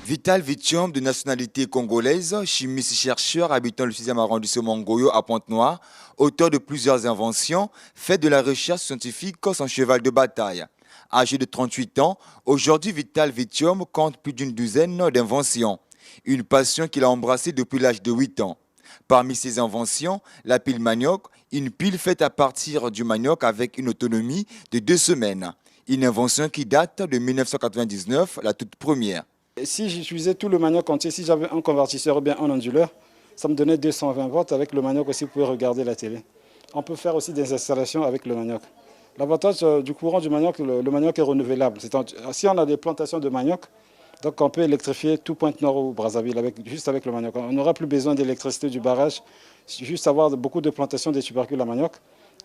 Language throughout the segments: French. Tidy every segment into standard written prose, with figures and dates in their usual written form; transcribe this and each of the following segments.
Vital Vitium, de nationalité congolaise, chimiste-chercheur habitant le 6e arrondissement Ngoyo à Pointe-Noire, auteur de plusieurs inventions, fait de la recherche scientifique son cheval de bataille. Âgé de 38 ans, aujourd'hui Vital Vitium compte plus d'une douzaine d'inventions. Une passion qu'il a embrassée depuis l'âge de 8 ans. Parmi ses inventions, la pile manioc, une pile faite à partir du manioc avec une autonomie de 2 semaines. Une invention qui date de 1999, la toute première. Si j'utilisais tout le manioc entier, si j'avais un convertisseur ou bien un onduleur, ça me donnait 220 volts. Avec le manioc aussi, vous pouvez regarder la télé. On peut faire aussi des installations avec le manioc. L'avantage du courant du manioc, le manioc est renouvelable. Si on a des plantations de manioc, donc on peut électrifier tout Pointe-Noire ou Brazzaville juste avec le manioc. On n'aura plus besoin d'électricité du barrage, juste avoir beaucoup de plantations des tubercules à manioc.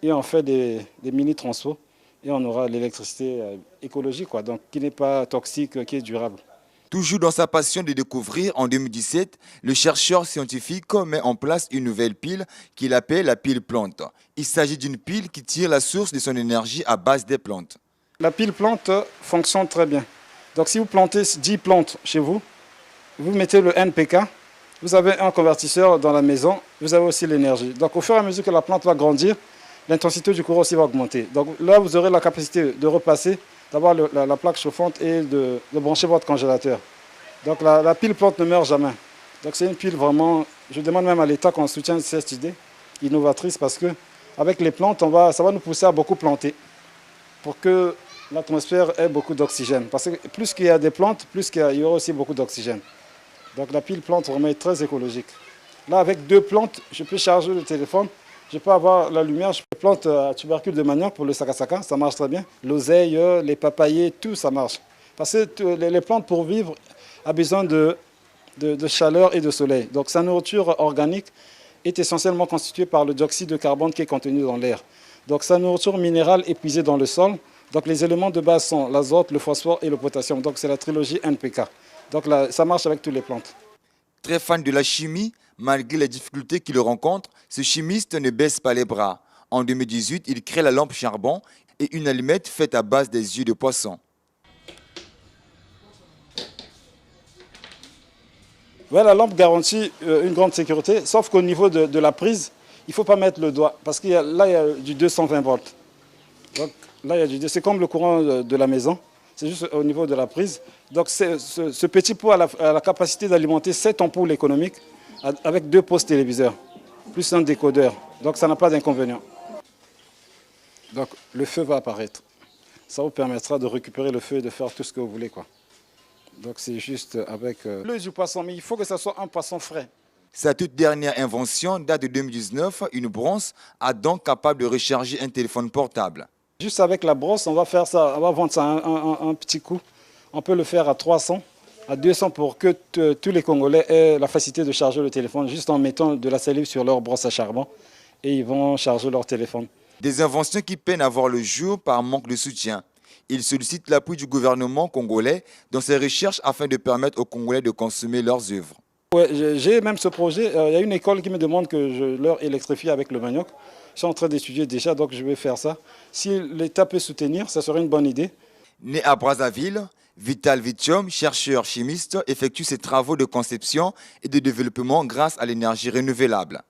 Et on fait des mini-transfos et on aura l'électricité écologique, donc qui n'est pas toxique, qui est durable. Toujours dans sa passion de découvrir, en 2017, le chercheur scientifique met en place une nouvelle pile qu'il appelle la pile plante. Il s'agit d'une pile qui tire la source de son énergie à base des plantes. La pile plante fonctionne très bien. Donc si vous plantez 10 plantes chez vous, vous mettez le NPK, vous avez un convertisseur dans la maison, vous avez aussi l'énergie. Donc au fur et à mesure que la plante va grandir, l'intensité du courant aussi va augmenter. Donc là, vous aurez la capacité de repasser, d'avoir la plaque chauffante et de brancher votre congélateur. Donc la pile plante ne meurt jamais. Donc c'est une pile vraiment, je demande même à l'État qu'on soutienne cette idée innovatrice parce qu'avec les plantes, ça va nous pousser à beaucoup planter pour que l'atmosphère ait beaucoup d'oxygène. Parce que plus qu'il y a des plantes, plus il y aura aussi beaucoup d'oxygène. Donc la pile plante vraiment est très écologique. Là, avec 2 plantes, je peux charger le téléphone. Je peux avoir la lumière, je peux planter à tubercule de manioc pour le sakasaka, ça marche très bien. L'oseille, les papayers, tout ça marche. Parce que les plantes pour vivre ont besoin de chaleur et de soleil. Donc sa nourriture organique est essentiellement constituée par le dioxyde de carbone qui est contenu dans l'air. Donc sa nourriture minérale est puisée dans le sol. Donc les éléments de base sont l'azote, le phosphore et le potassium. Donc c'est la trilogie NPK. Donc là, ça marche avec toutes les plantes. Très fan de la chimie, malgré les difficultés qu'il rencontre, ce chimiste ne baisse pas les bras. En 2018, il crée la lampe charbon et une allumette faite à base des yeux de poisson. Ouais, la lampe garantit une grande sécurité, sauf qu'au niveau de la prise, il ne faut pas mettre le doigt, parce qu'il là, il y a du 220 volts. Donc là, c'est comme le courant de la maison, c'est juste au niveau de la prise. Donc ce petit pot a la capacité d'alimenter 7 ampoules économiques avec 2 postes téléviseurs, plus un décodeur. Donc ça n'a pas d'inconvénient. Donc le feu va apparaître. Ça vous permettra de récupérer le feu et de faire tout ce que vous voulez, Donc c'est juste avec l'œil du poisson, mais il faut que ce soit un poisson frais. Sa toute dernière invention date de 2019, une brosse à dents capable de recharger un téléphone portable. Juste avec la brosse, on va faire ça, on va vendre ça un petit coup. On peut le faire à 300, à 200 pour que tous les Congolais aient la facilité de charger le téléphone juste en mettant de la salive sur leur brosse à charbon et ils vont charger leur téléphone. Des inventions qui peinent à voir le jour par manque de soutien. Il sollicite l'appui du gouvernement congolais dans ses recherches afin de permettre aux Congolais de consommer leurs œuvres. Ouais, j'ai même ce projet. Il y a une école qui me demande que je leur électrifie avec le manioc. Je suis en train d'étudier déjà, donc je vais faire ça. Si l'État peut soutenir, ça serait une bonne idée. Né à Brazzaville, Vital Vitium, chercheur chimiste, effectue ses travaux de conception et de développement grâce à l'énergie renouvelable.